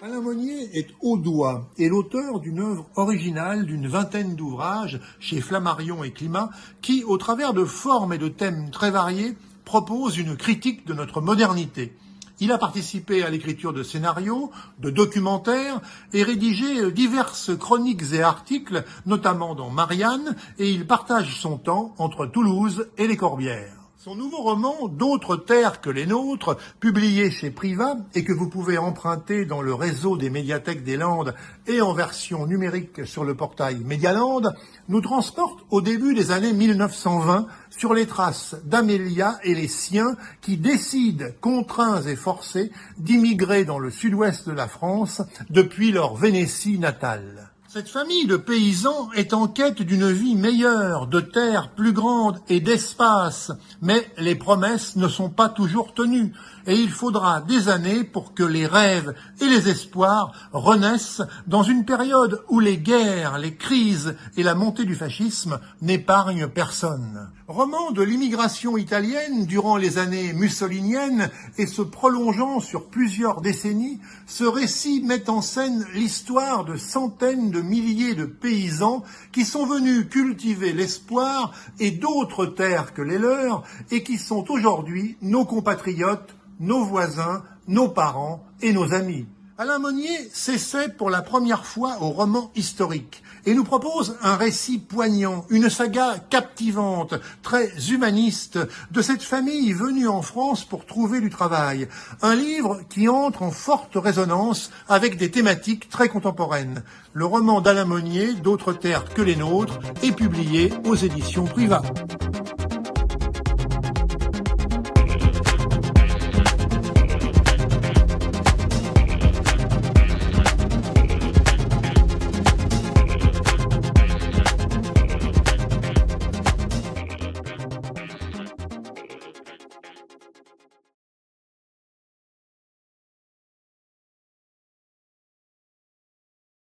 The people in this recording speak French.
Alain Monnier est audois et l'auteur d'une œuvre originale d'une vingtaine d'ouvrages chez Flammarion et Climat qui, au travers de formes et de thèmes très variés, propose une critique de notre modernité. Il a participé à l'écriture de scénarios, de documentaires et rédigé diverses chroniques et articles, notamment dans Marianne, et il partage son temps entre Toulouse et les Corbières. Son nouveau roman, D'autres terres que les nôtres, publié chez Privat et que vous pouvez emprunter dans le réseau des médiathèques des Landes et en version numérique sur le portail Medialand, nous transporte au début des années 1920 sur les traces d'Amélia et les siens qui décident, contraints et forcés, d'immigrer dans le sud-ouest de la France depuis leur Vénétie natale. Cette famille de paysans est en quête d'une vie meilleure, de terres plus grandes et d'espace, mais les promesses ne sont pas toujours tenues et il faudra des années pour que les rêves et les espoirs renaissent dans une période où les guerres, les crises et la montée du fascisme n'épargnent personne. Roman de l'immigration italienne durant les années mussoliniennes et se prolongeant sur plusieurs décennies, ce récit met en scène l'histoire de centaines de milliers de paysans qui sont venus cultiver l'espoir et d'autres terres que les leurs et qui sont aujourd'hui nos compatriotes, nos voisins, nos parents et nos amis. Alain Monnier s'essaie pour la première fois au roman historique et nous propose un récit poignant, une saga captivante, très humaniste, de cette famille venue en France pour trouver du travail. Un livre qui entre en forte résonance avec des thématiques très contemporaines. Le roman d'Alain Monnier, D'autres terres que les nôtres, est publié aux éditions Privat.